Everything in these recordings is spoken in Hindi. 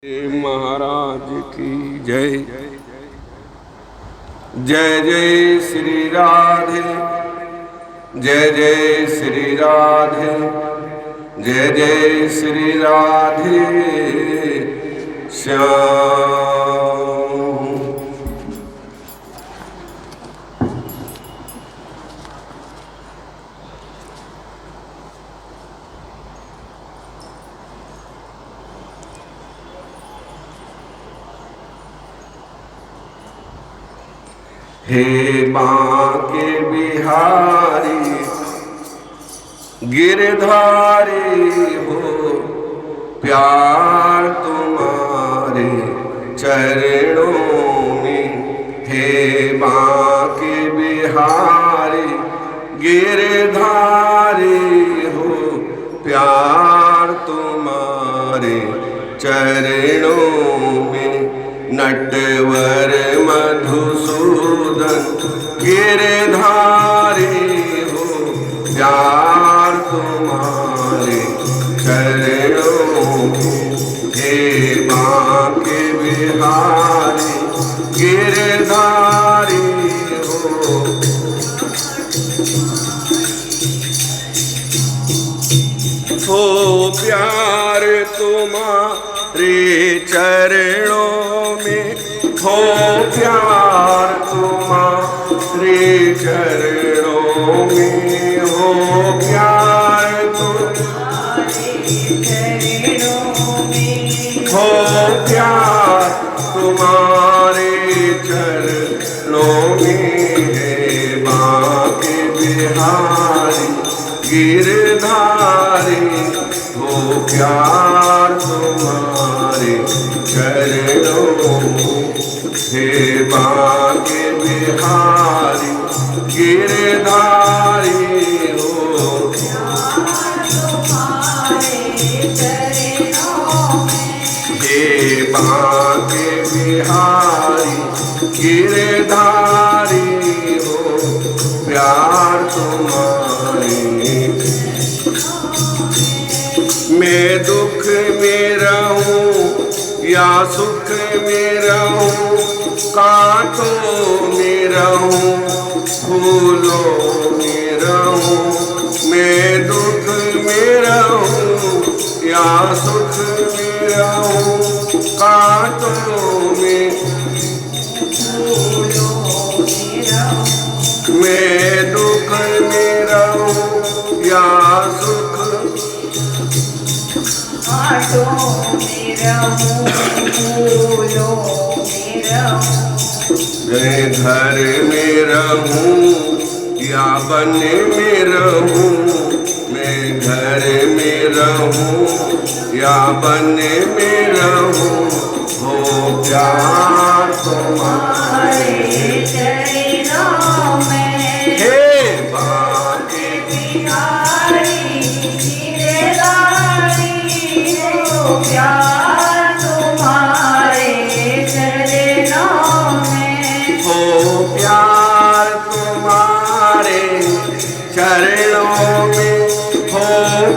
महाराज की जय। जय जय श्री राधे, जय जय श्री राधे, जय जय श्री राधे श्याम। हे बांके बिहारी गिरधारी हो, प्यार तुम्हारे चरणों में। हे बांके बिहारी गिरधारी हो, प्यार तुम्हारे चरणों में। नटवर मधुसूदन गिरधारी हो, प्यार तुम्हारे चरणों में। हे बांके बिहारी गिरधारी हो, प्यार तुम्हारे चरणों में। हो प्यार तुम्हारे चरणों में। हो प्यार तुम्हारे चरणों में। हो प्यार तुम्हारे चरणों में। हे बांके बिहारी गिरधारी हो, प्यार तुम्हारे चरणों में। हे बांके बिहारी गिरधारी हो, प्यार तुम्हारे चरणों में। हे बांके बिहारी गिरधारी हो, प्यार तुम्हारे। मैं दुख में रहूं या सुख में रहूं, कांटों में रहूं फूलों में रहूं। मैं दुख में रहूं या सुख में रहूं, कांटों में फूलों में रहूं। मैं दुख में रहूं या सुख कांटों में रहूं, फूलों में रहूं। मैं घर में रहूं या वन में रहूं, मैं घर में रहूं या वन में रहूं। हो प्यार तुम्हारे चरणों में। हे बांके बिहारी गिरधारी हो, प्यार तुम्हारे चरणों में। हो प्यार तुम्हारे चरणों में। हो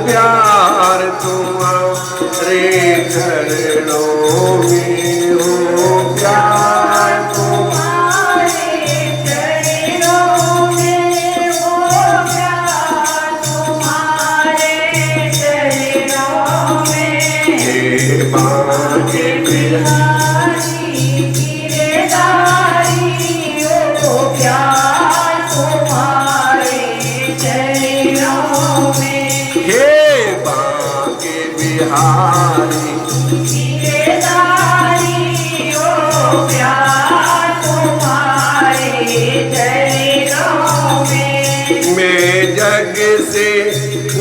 प्यार तुम्हारे चरणों में। हो प्यार तुम्हारे चरणों में। हो प्यार तुम्हारे चरणों में। हे बांके बिहारी गिरधारी हो, प्यार तुम्हारे चरणों में। हे बांके बिहारी गिरधारी हो, प्यार तुम्हारे चरणों में। मैं जग से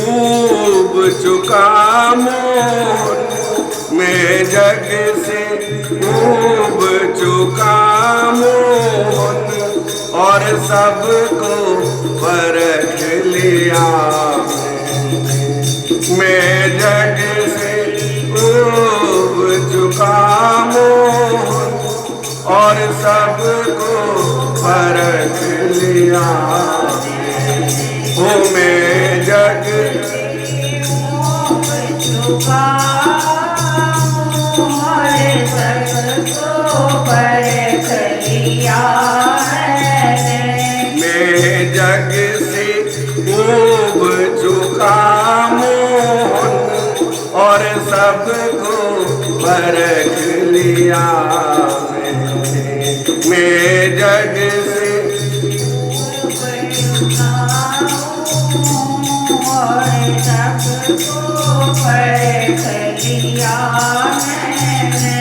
ऊब चुका मोहन, मैं जग से ऊब चुका मोहन। और सबको परख लिया मैं जग से ऊब चुका मोहन। और सबको परख लिया हो, मैं जग ऊब चुका परख लिया मैंने। मैं जग से ऊब चुका मोहन और सबको परख लिया मैंने। मैं जग से और सबको परख लिया मैंने।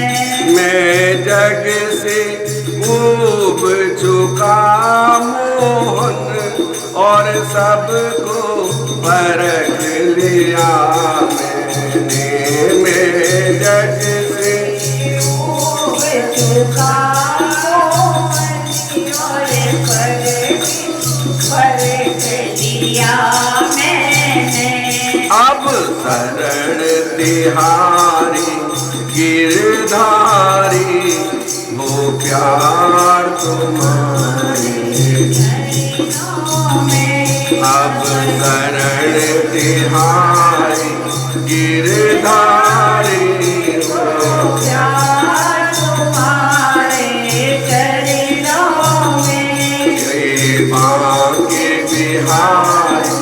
मैं जग से ऊब चुका मोहन और सबको परख लिया मैंने। मैं जग से ऊब चुका मोहन और परख लिया मैंने। अब शरण तिहारी गिरधारी हो प्यार तुम्हारे। अब शरण तिहारी गिरधारी हो प्यार तुम्हारे चरणों में। बांके बिहारी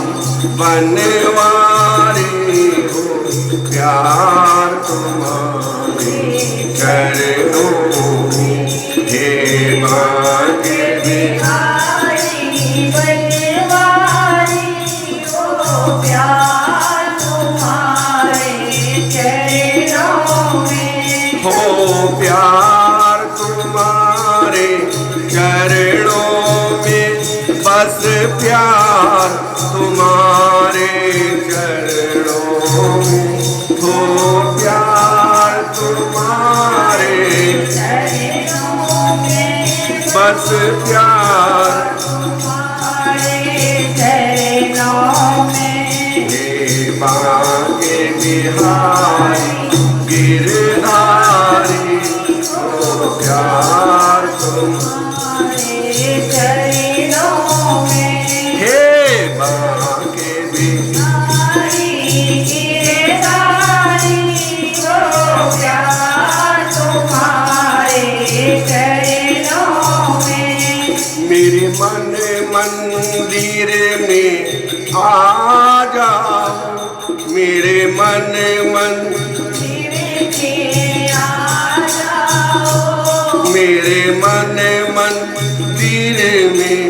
बनवारी हो प्यार तुम्हारे चरणों में। हे बांके बिहारी बनवारी हो प्यार तुम्हारे चरणों में। हो प्यार तुम्हारे चरणों में। बस प्यार तुम्हारे चरणों में। हो प्यार तुम्हारे चरणों में। बस प्यार तुम्हारे चरणों में। हे बांके बिहारी गिरधारी हो प्यार तुम्हारे चरणों में। हे बांके बिहारी गिरधारी हो प्यार तुम्हारे चरणों में। मेरे मन मंदिर में आ जाओ। मेरे मन मंदिर में आ जाओ। मेरे मन मंदिर में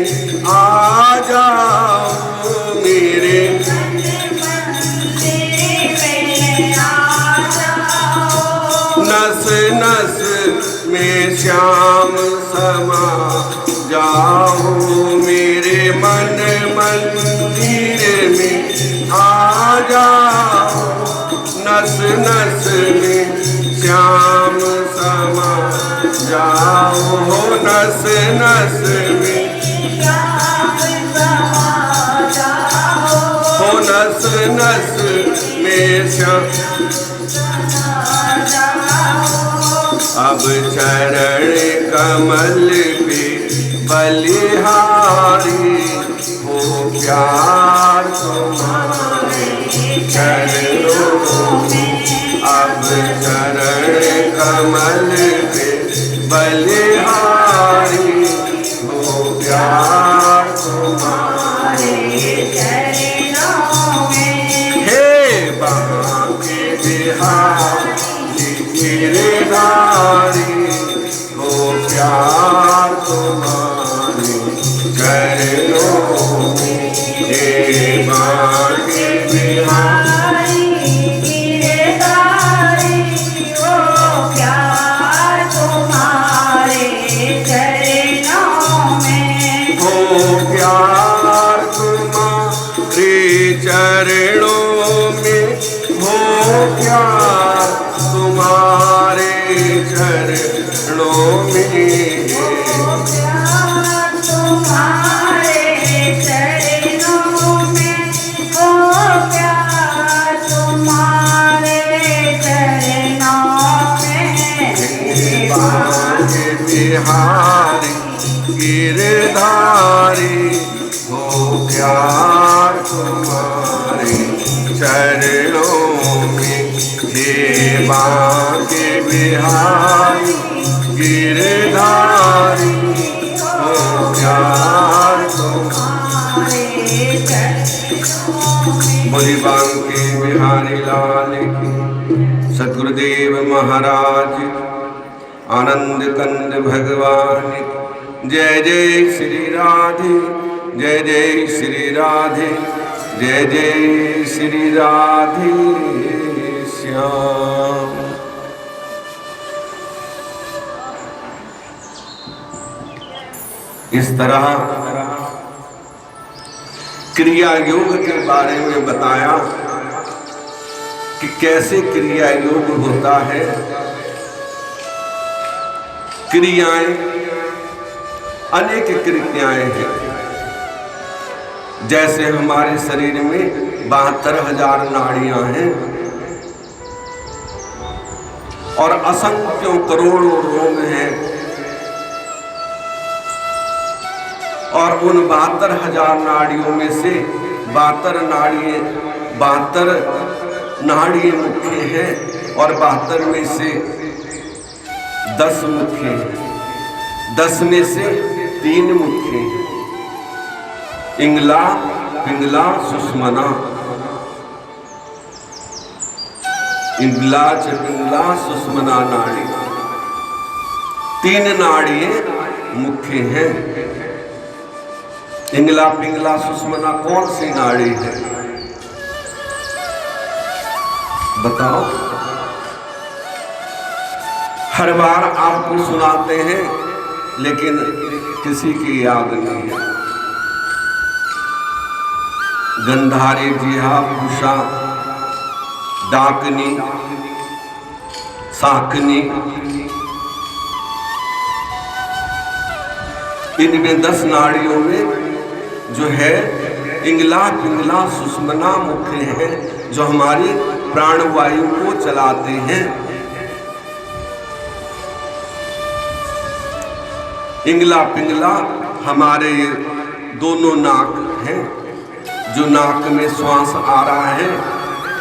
आ जाओ। मेरे नस नस में श्याम समा जाओ। मेरे मन मंदिर में आ जाओ। नस नस में श्याम समा जाओ। नस नस में हो नस नस में श्याम। अब चरण कमल पे बलिहारी हो प्यार तुम्हारे चरणों में। अब चरण कमल पे बलिहारी हो प्यार तुम्हारे चरणों में। हे बांके बिहारी गिरधारी हो प्यार तुम्हारे चरणों में। हे बांके बिहारी गिरधारी हो प्यार तुम्हारे चरणों में। हो प्यार तुम्हारे चरणों में। हो प्यार तुम्हारे चरणों में। प्यार तुम्हारे चरणों में। हो प्यार तुम्हारे चरणों में। बांके बिहारी गिरधारी हो प्यार तुम्हारे चरणों में। हे बांके बिहारी गिरधारी हो प्यार तुम्हारे। बोली बांके बिहारी लाल की, सतगुरुदेव महाराज, आनंद कंद भगवान। जय जय श्री राधे, जय जय श्री राधे, जय जय श्री राधे श्याम। इस तरह क्रिया योग के बारे में बताया कि कैसे क्रिया योग होता है। क्रियाएं अनेक क्रियाएं हैं। जैसे हमारे शरीर में 72,000 नाड़ियां हैं और असंख्यों करोड़ों रोग हैं, और उन 72,000 नाड़ियों में से 72 नाड़ियां मुख्य हैं और 72 में से 10 मुख्य हैं। 10 में से 3 मुख्य हैं, इंगला, पिंगला, सुषुम्ना। इंगला, पिंगला, सुषुम्ना नाड़ी, 3 नाड़ियां मुख्य हैं। इंगला, पिंगला, सुषुम्ना कौन सी नाड़ी है बताओ? हर बार आपको सुनाते हैं लेकिन किसी की याद नहीं है। गंधारी, जिहा, पूषा, डाकनी, साकनी, इनमें 10 नाड़ियों में जो है इंगला, पिंगला, सुषुम्ना मुख्य है, जो हमारी प्राणवायु को चलाते हैं। इंगला, पिंगला हमारे दोनों नाक हैं, जो नाक में श्वास आ रहा है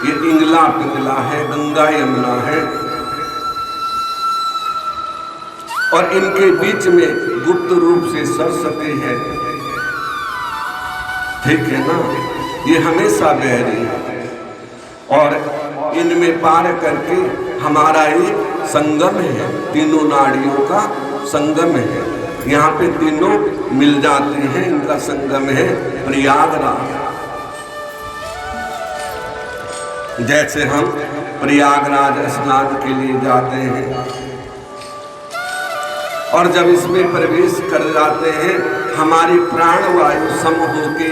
ये इंगला, पिंगला है, गंगा, यमुना है। और इनके बीच में गुप्त रूप से सरस्वती है, ठीक है ना? ये हमेशा बहरी है और इनमें पार करके हमारा ये संगम है, तीनों नाड़ियों का संगम है। यहाँ पे तीनों मिल जाते हैं, इनका संगम है प्रयागराज। जैसे हम प्रयागराज स्नान के लिए जाते हैं और जब इसमें प्रवेश कर जाते हैं, हमारी प्राणवायु सम होके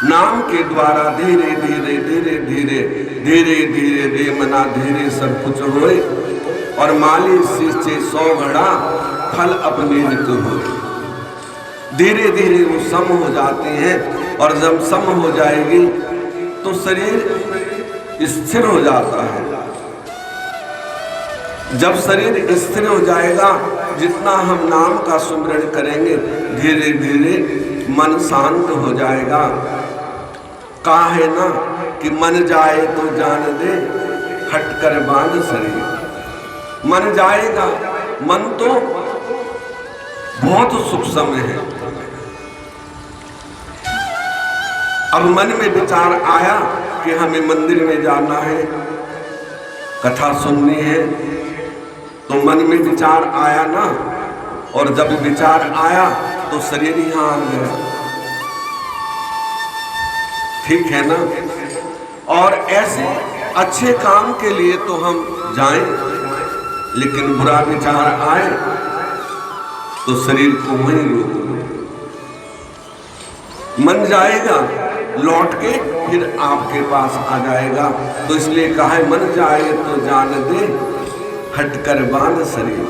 नाम के द्वारा धीरे धीरे धीरे धीरे धीरे धीरे धीरे मना धीरे सब कुछ होए और माली से 100 घड़ा फल अपने नित होए। धीरे धीरे वो सम हो जाते हैं और जब सम हो जाएगी तो शरीर स्थिर हो जाता है। जब शरीर स्थिर हो जाएगा, जितना हम नाम का सुमिरन करेंगे धीरे धीरे मन शांत हो जाएगा। कहा है ना कि मन जाए तो जान दे, हटकर बांध शरीर। मन जाएगा, मन तो बहुत सूक्ष्म है। अब मन में विचार आया कि हमें मंदिर में जाना है, कथा सुननी है, तो मन में विचार आया ना, और जब विचार आया तो शरीर यहाँ आ गया, ठीक है ना? और ऐसे अच्छे काम के लिए तो हम जाएं, लेकिन बुरा विचार आए तो शरीर को वहीं रोक दो। मन जाएगा, लौट के फिर आपके पास आ जाएगा। तो इसलिए कहा है मन जाए तो जान दे, हटकर बांध शरीर।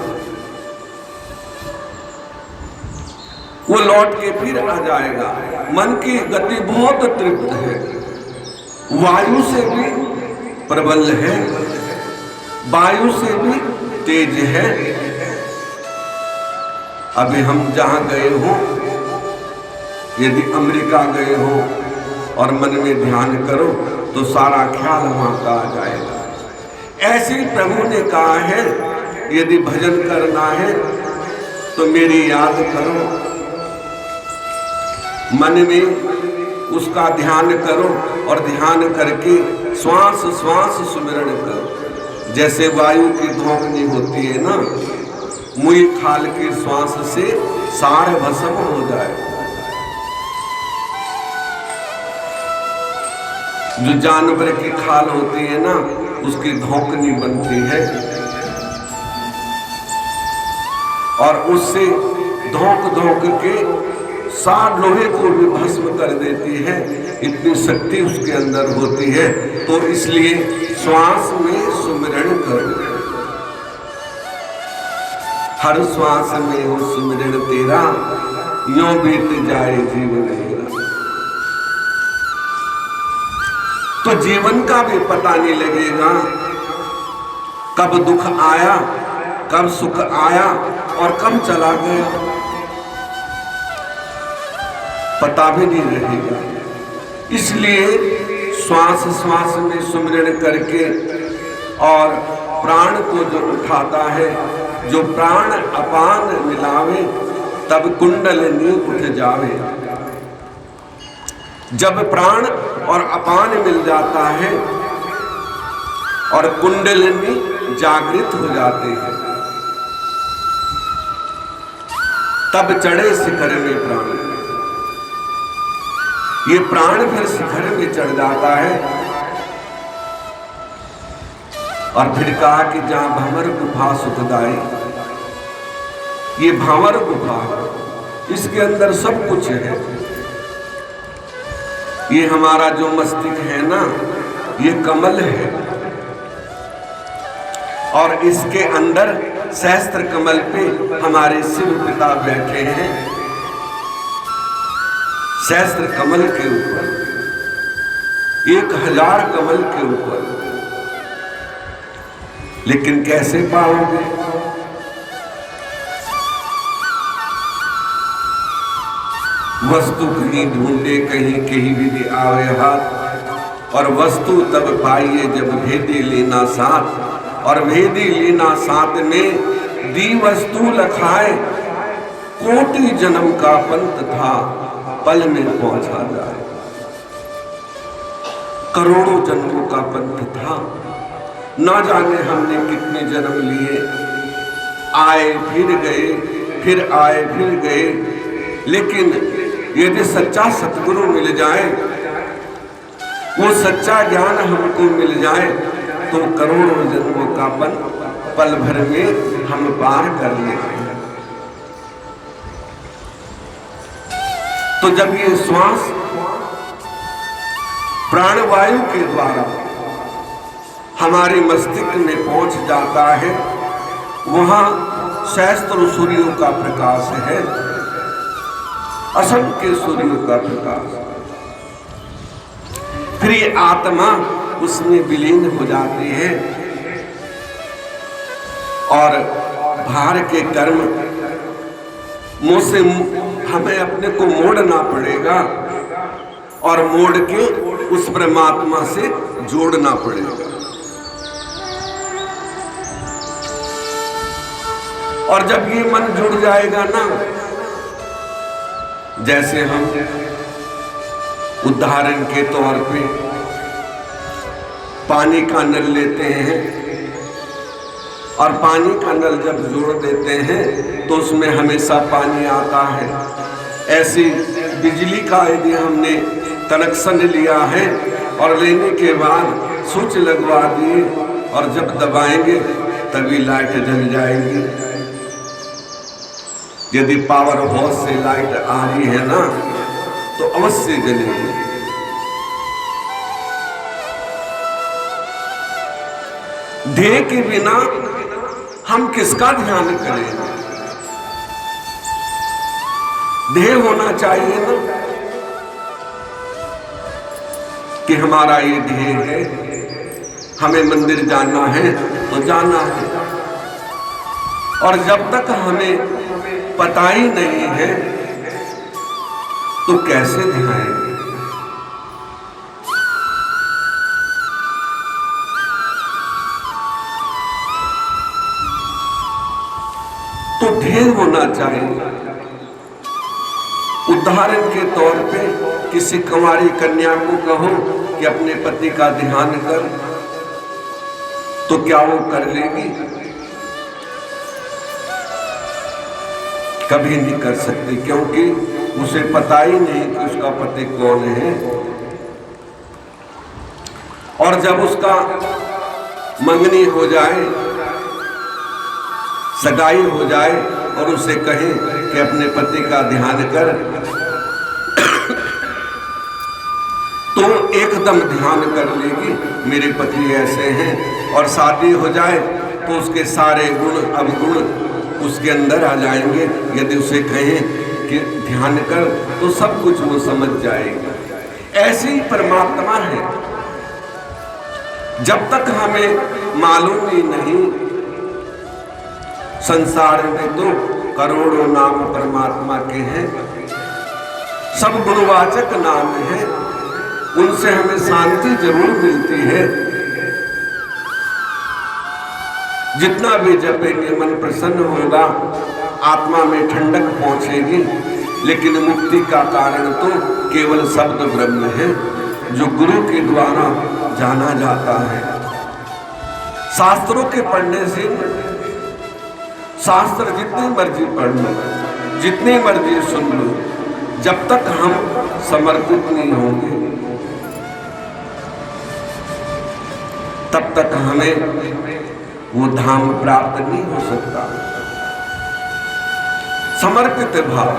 वो लौट के फिर आ जाएगा। मन की गति बहुत तृप्त है, वायु से भी प्रबल है, वायु से भी तेज है। अभी हम जहां गए हो, यदि अमेरिका गए हो और मन में ध्यान करो तो सारा ख्याल वहां का आ जाएगा। ऐसे प्रभु ने कहा है यदि भजन करना है तो मेरी याद करो, मन में उसका ध्यान करो और ध्यान करके श्वास श्वास सुमिरण करो। जैसे वायु की धोखनी होती है ना, मुई खाल की श्वास से सार भस्म हो जाए। जो जानवर की खाल होती है ना, उसकी धोखनी बनती है और उससे धोक धोक के सार लोहे को भी भस्म कर देती है। इतनी शक्ति उसके अंदर होती है। तो इसलिए श्वास में सुमिरण करो, हर श्वास में हो सुमिरण तेरा, यूं बीत जाए जीवन मेरा। तो जीवन का भी पता नहीं लगेगा कब दुख आया, कब सुख आया और कब चला गया, पता भी नहीं रहेगा। इसलिए श्वास श्वास में सुमिरण करके और प्राण को जो उठाता है, जो प्राण अपान मिलावे, तब कुंडलिनी उठ जावे। जब प्राण और अपान मिल जाता है और कुंडलिनी जागृत हो जाते हैं, तब चढ़े शिखर में प्राण। ये प्राण फिर शिखर में चढ़ जाता है और फिर कहा कि जहां भंवर गुफा सुखदाई, ये भंवर गुफा, इसके अंदर सब कुछ है। ये हमारा जो मस्तिष्क है ना, ये कमल है और इसके अंदर सहस्त्र कमल पे हमारे शिव पिता बैठे हैं। सहस्त्र कमल के ऊपर, 1000 कमल के ऊपर। लेकिन कैसे पाओगे? वस्तु कहीं ढूंढे कहीं कहीं भी आवे हाथ, और वस्तु तब पाइए जब भेदी लेना साथ। और भेदी लेना साथ में दी वस्तु लखाए, कोटि जन्म का पंथ था पल में पहुंचा जाए। करोड़ों जन्मों का पंथ था, ना जाने हमने कितने जन्म लिए, आए फिर गए, फिर आए फिर गए। लेकिन यदि सच्चा सतगुरु मिल जाए, वो सच्चा ज्ञान हमको मिल जाए, तो करोड़ों जन्मों का पल भर में हम पार कर लेंगे। तो जब ये श्वास प्राणवायु के द्वारा हमारे मस्तिष्क में पहुंच जाता है, वहां सहस्त्र सूर्यों का प्रकाश है, असंख्य सूर्यों का प्रकाश। फिर ये आत्मा उसमें विलीन हो जाती है और भार के कर्म मुंह से हमें अपने को मोड़ना पड़ेगा और मोड़ के उस परमात्मा से जोड़ना पड़ेगा। और जब ये मन जुड़ जाएगा ना, जैसे हम उदाहरण के तौर पे पानी का नल लेते हैं और पानी का नल जब जोड़ देते हैं तो उसमें हमेशा पानी आता है। ऐसी बिजली का यदि हमने कनेक्शन लिया है और लेने के बाद स्विच लगवा दिए और जब दबाएंगे तभी लाइट जल जाएगी। यदि पावर हाउस से लाइट आ रही है ना, तो अवश्य जलेगी। ध्येय के बिना हम किसका ध्यान करेंगे? ध्येय होना चाहिए ना कि हमारा ये ध्येय है, हमें मंदिर जाना है तो जाना है। और जब तक हमें पता ही नहीं है तो कैसे ध्याएंगे? तो ढेर होना चाहिए। उदाहरण के तौर पे किसी कुंवारी कन्या को कहो कि अपने पति का ध्यान कर, तो क्या वो कर लेगी? कभी नहीं कर सकती, क्योंकि उसे पता ही नहीं कि उसका पति कौन है। और जब उसका मंगनी हो जाए, सगाई हो जाए और उसे कहे कि अपने पति का ध्यान कर, तो एकदम ध्यान कर लेगी मेरे पति ऐसे हैं। और शादी हो जाए तो उसके सारे गुण अवगुण उसके अंदर आ जाएंगे। यदि उसे कहें कि ध्यान कर तो सब कुछ वो समझ जाएगा। ऐसे ही परमात्मा है। जब तक हमें मालूम ही नहीं, संसार में तो करोड़ों नाम परमात्मा के हैं, सब गुणवाचक नाम है, उनसे हमें शांति जरूर मिलती है। जितना भी जपेंगे मन प्रसन्न होगा, आत्मा में ठंडक पहुंचेगी। लेकिन मुक्ति का कारण तो केवल शब्द ब्रह्म है, जो गुरु के द्वारा जाना जाता है। शास्त्रों के पढ़ने से, शास्त्र जितनी मर्जी पढ़ लो, जितनी मर्जी सुन लो, जब तक हम समर्पित नहीं होंगे तब तक हमें वो धाम प्राप्त नहीं हो सकता। समर्पित भाव,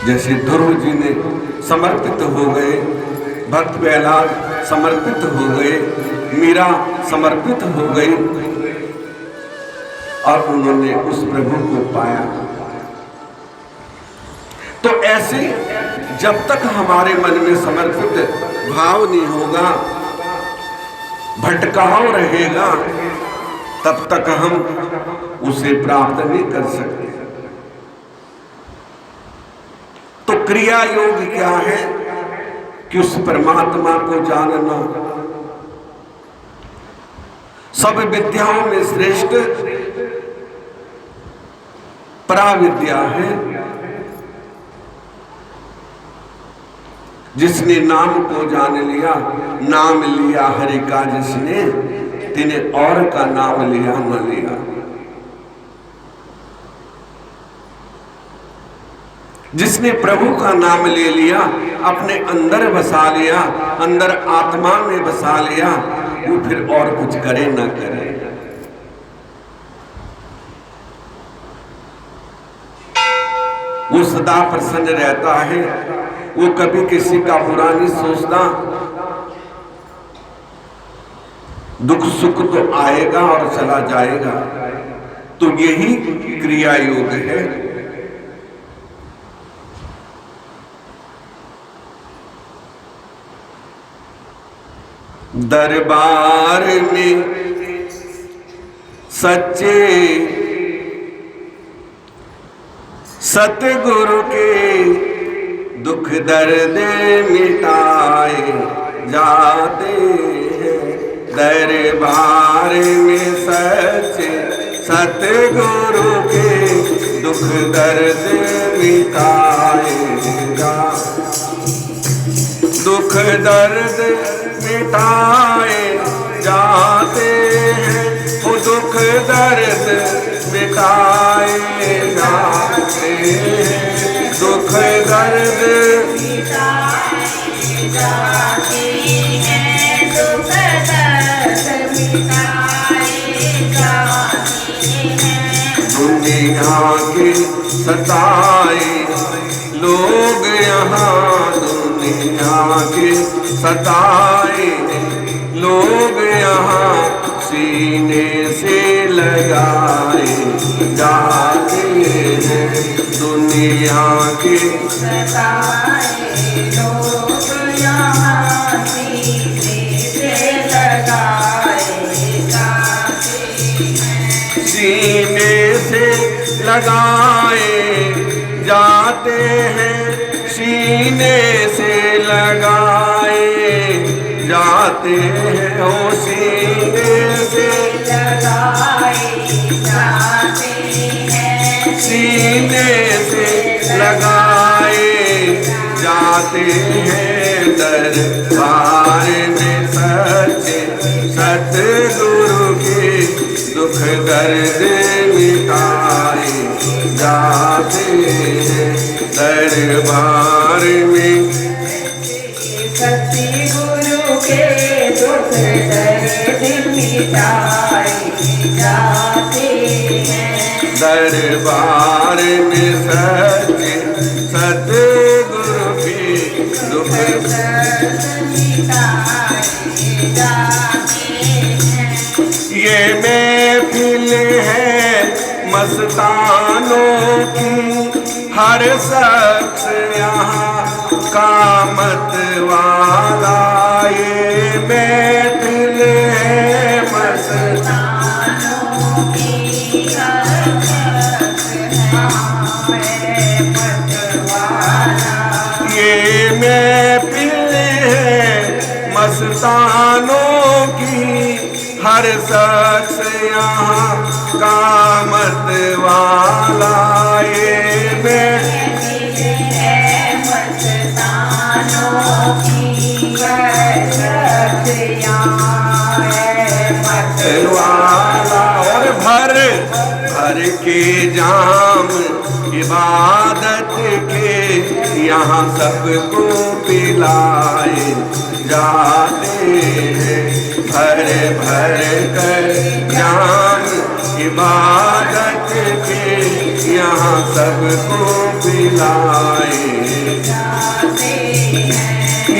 जैसे ध्रुव जी ने समर्पित हो गए, भक्त प्रहलाद समर्पित हो गए, मीरा समर्पित हो गई और उन्होंने उस प्रभु को पाया। तो ऐसे जब तक हमारे मन में समर्पित भाव नहीं होगा, भटकाव रहेगा, तब तक हम उसे प्राप्त नहीं कर सकते। तो क्रिया योग क्या है कि उस परमात्मा को जानना सब विद्याओं में श्रेष्ठ पराविद्या है। जिसने नाम को जान लिया, नाम लिया हरि का जिसने, तिने और का नाम लिया न लिया। जिसने प्रभु का नाम ले लिया, अपने अंदर बसा लिया, अंदर आत्मा में बसा लिया, वो फिर और कुछ करे ना करे। वो सदा प्रसन्न रहता है, वो कभी किसी का बुरा नहीं सोचता। दुख सुख तो आएगा और चला जाएगा। तो यही क्रिया योग है। दरबार में सच्चे सतगुरु के दुख दर्द मिटाए जाते हैं। दरबार में सच्चे सतगुरु के दुख दर्द मिटाए दुख दर्द मिटाए जाते हैं। वो दुख दर्द मिटाए जाते हैं। दुख दर्द मिटाए जाते हैं। दुख दर्द मिटाए जाते हैं। दुनिया के सताए लोग यहाँ, दुनिया के सताए लोग यहाँ सीने से लगाए जाते हैं। दुनिया के सताए लोग यहाँ सीने से लगाए जाते हैं। सीने से लगाए जाते हैं। सीने से लगाए जाते हैं। ओ सीने से लगाए जाते हैं दरबार में सच्चे सतगुरु के दुख दर्द मिटाए जाते हैं दरबार में सतगुरु के दुख दर्द मिटाए जाते हैं दरबार में सच्चे सतगुरु के दुख दर्द मिटाए जाते हैं। ये महफिल है मस्तानों की हर शख्स यहाँ कामत वाला ये महफिल है मस्तानों की हर शख्स है मतवाला ये महफिल है मस्तानों की हर शख्स यहाँ कामत वाला ये महफिल है मस्तानों की हर शख्स यहाँ है वाला और भर भर के जाम इबादत के यहाँ सबको पिलाए जाते हैं भर भर कर जाम इबादत के यहाँ सबको पिलाए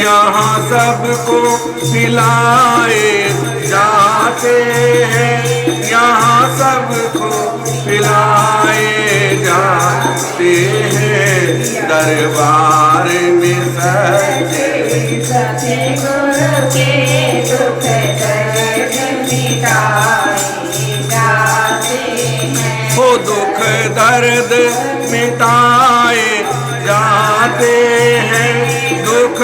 यहाँ सबको पिलाए जाते हैं यहाँ सबको पिलाए जाते हैं दरबार में सच्चे सतगुरु के दुख दर्द मिटाए जाते हैं हो दुख दर्द मिटाए जाते हैं दुख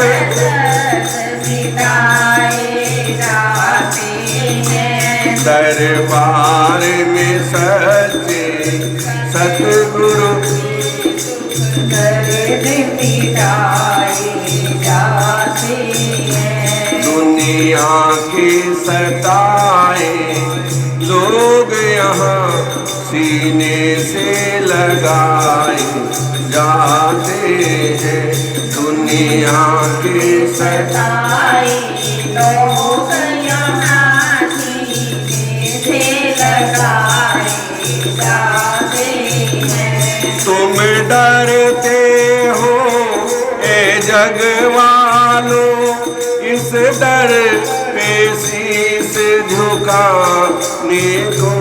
दरबार में सच्चे सतगुरु दर्द मिटाए जाते हैं। दुनिया के सताए लोग यहाँ सीने से लगाए जाते हैं दुनिया के सताए लोग यहाँ सीने से लगाए जाते हैं। तुम डरते हो ए जग वालों इस डर पे शीश झुकाने को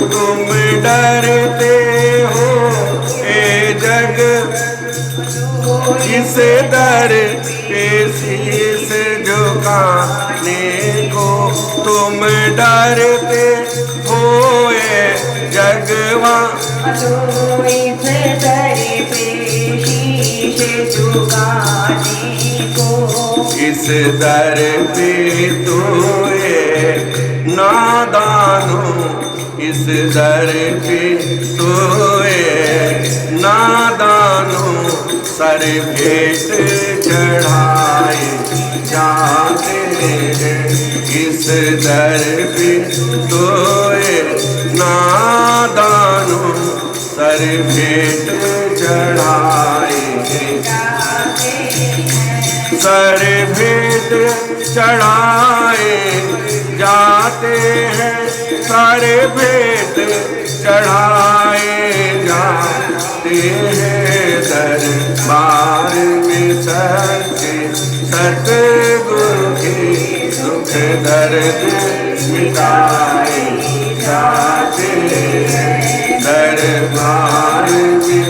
तुम डरते हो ए जग इस डर पे शीश झुकाने को तुम डरते हो ए जगवा इस डर पे शीश झुकाने को इस दर पे तो ये नादानो इस दर पे तो ये नादानो सर भेंट चढ़ाए जाते हैं इस दर पे तो ये नादानो सर भेंट चढ़ाए सर भेंट चढ़ाए जाते हैं सर भेंट चढ़ाए जाते हैं दरबार में सच्चे सतगुरु के दुख दर्द मिटाए जाते हैं दरबार में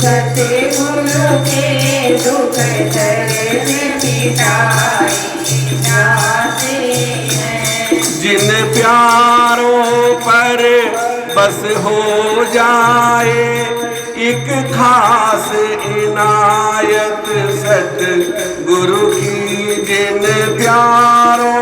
सतगुरु के दुख दर्द मिटाए जाते हैं। जिन प्यारों पर बस हो जाए एक खास इनायत सतगुरु की जिन प्यारों